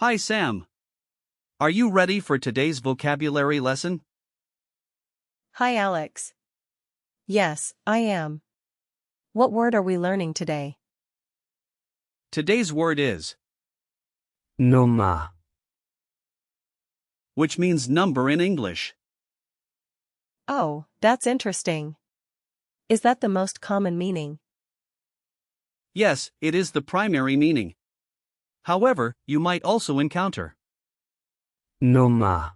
Hi Sam. Are you ready for today's vocabulary lesson? Hi Alex. Yes, I am. What word are we learning today? Today's word is Nummer, which means number in English. Oh, that's interesting. Is that the most common meaning? Yes, it is the primary meaning. However, you might also encounter Nummer,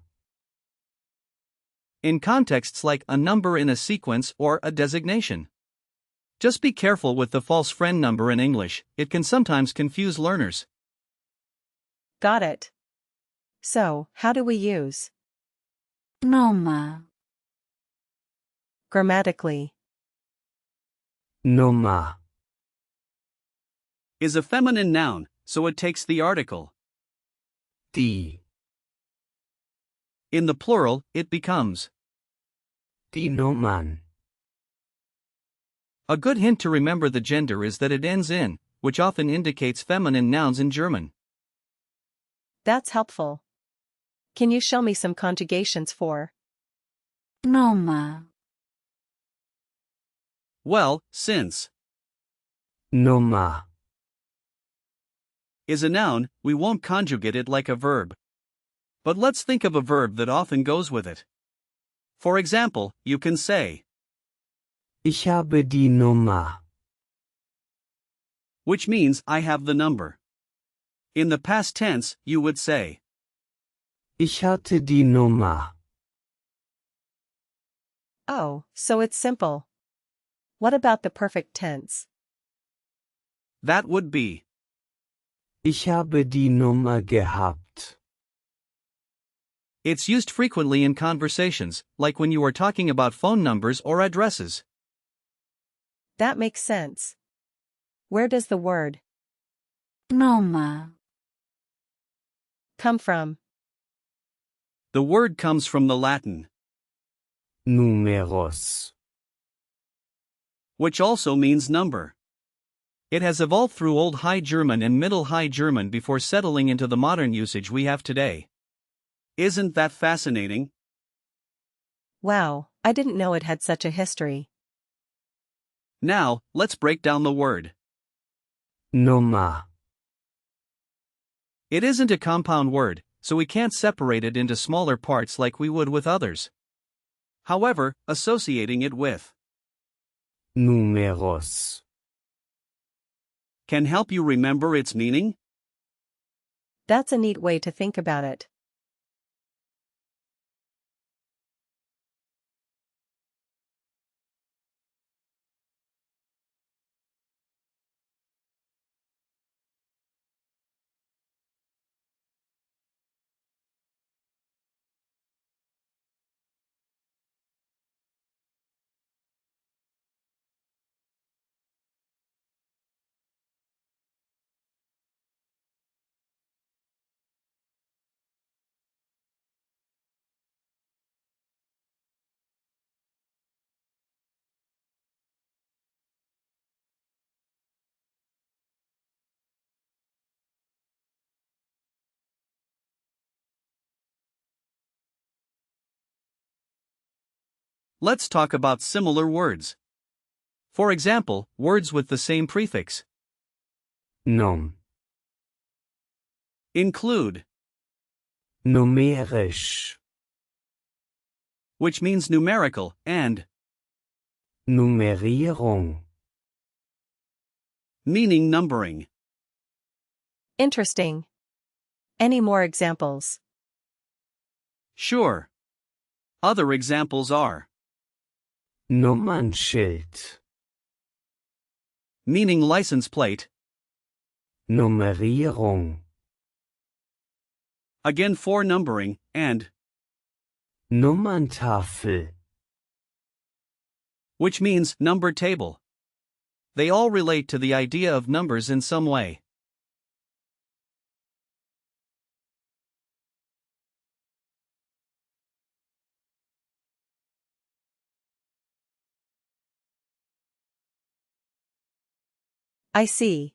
in contexts like a number in a sequence or a designation. Just be careful with the false friend number in English, it can sometimes confuse learners. Got it. So, how do we use Nummer, grammatically? Nummer, Is a feminine noun, so it takes the article. die In the plural, it becomes. Nummern, A good hint to remember the gender is that it ends in, which often indicates feminine nouns in German. That's helpful. Can you show me some conjugations for Nummer, Well, since Nummer, is a noun, we won't conjugate it like a verb. But let's think of a verb that often goes with it. For example, you can say, ich habe die Nummer, which means I have the number. In the past tense, you would say, ich hatte die Nummer, Oh, so it's simple. What about the perfect tense? that would be. ich habe die Nummer gehabt, It's used frequently in conversations, like when you are talking about phone numbers or addresses. That makes sense. Where does the word Nummer, come from? The word comes from the Latin, numeros, which also means number. It has evolved through Old High German and Middle High German before settling into the modern usage we have today. Isn't that fascinating? Wow, I didn't know it had such a history. Now, let's break down the word. Nummer, It isn't a compound word, so we can't separate it into smaller parts like we would with others. However, associating it with numeros, can help you remember its meaning. That's a neat way to think about it. Let's talk about similar words. For example, words with the same prefix Num, include, numerisch, which means numerical, and Nummerierung, meaning numbering. Interesting. Any more examples? Sure. Other examples are Nummernschild, meaning license plate, Nummerierung, again for numbering, and Nummerntafel, which means number table. They all relate to the idea of numbers in some way. I see.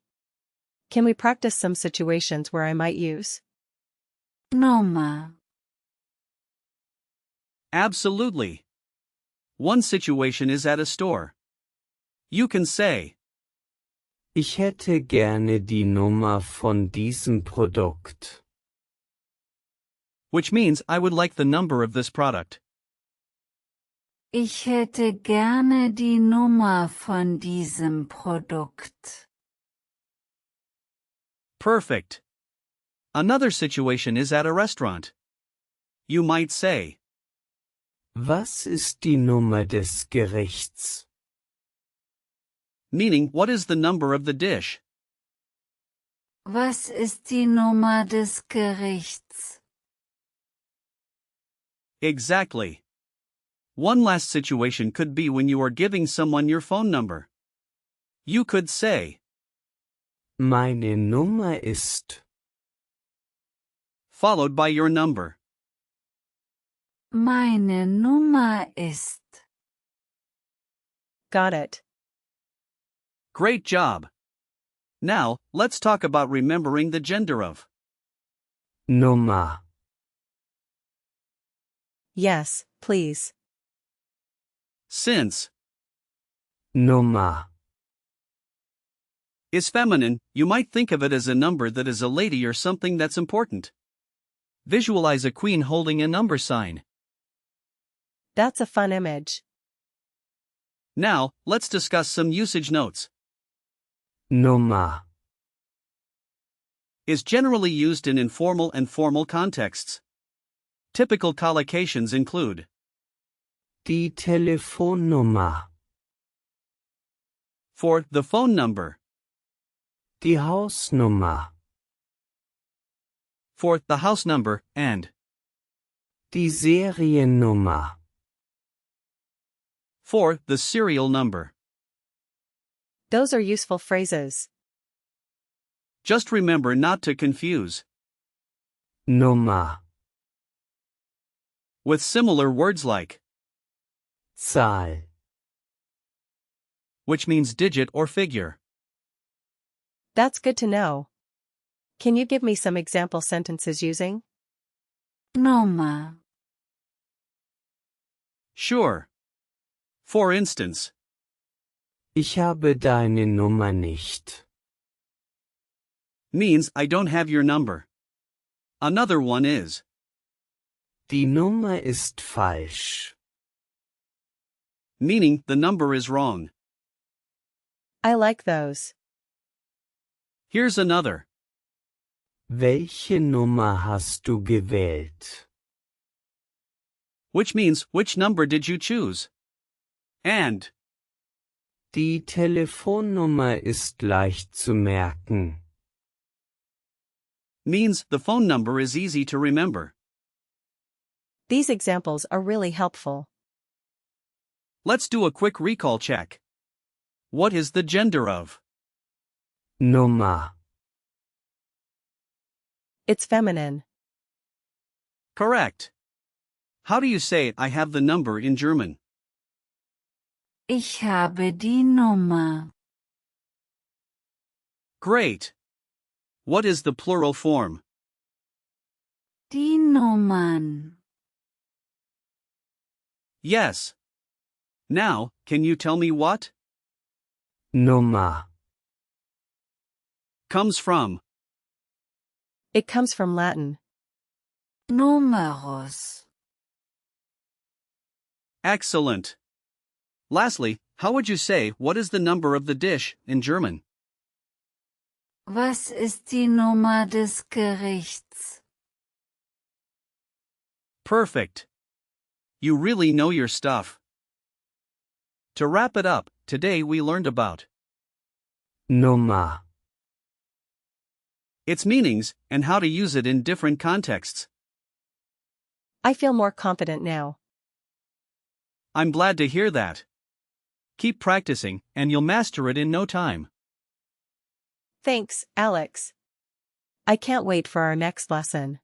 Can we practice some situations where I might use Nummer. Absolutely. One situation is at a store. You can say, Ich hätte gerne die Nummer von diesem Produkt. which means I would like the number of this product. Ich hätte gerne die Nummer von diesem Produkt. Perfect. Another situation is at a restaurant. You might say, Was ist die Nummer des Gerichts? meaning what is the number of the dish? Was ist die Nummer des Gerichts? Exactly. One last situation could be when you are giving someone your phone number. You could say, Meine Nummer ist. followed by your number. Meine Nummer ist. Got it. Great job. Now, let's talk about remembering the gender of. Nummer. Yes, please. Since Nummer. is feminine, you might think of it as a number that is a lady or something that's important. Visualize a queen holding a number sign. That's a fun image. Now, let's discuss some usage notes. Nummer. Is generally used in informal and formal contexts. Typical collocations include Die Telefonnummer. for the phone number, Die Hausnummer. for the house number, and Die Seriennummer. for the serial number. Those are useful phrases. Just remember not to confuse Nummer. with similar words like, Zahl. which means digit or figure. That's good to know. Can you give me some example sentences using? Nummer. Sure. For instance, Ich habe deine Nummer nicht. means I don't have your number. Another one is, Die Nummer ist falsch. meaning the number is wrong. I like those. Here's another. Welche Nummer hast du gewählt? Which means, which number did you choose? And, Die Telefonnummer ist leicht zu merken. means the phone number is easy to remember. These examples are really helpful. Let's do a quick recall check. What is the gender of? Nummer. It's feminine. Correct. How do you say I have the number in German? Ich habe die Nummer. Great. What is the plural form? Die Nummern. Yes. Now, can you tell me what Nummer. comes from? It comes from Latin. Numerus. Excellent. Lastly, how would you say what is the number of the dish in German? Was ist die Nummer des Gerichts? Perfect. You really know your stuff. To wrap it up, today we learned about Nummer. its meanings and how to use it in different contexts. I feel more confident now. I'm glad to hear that. Keep practicing, and you'll master it in no time. Thanks, Alex. I can't wait for our next lesson.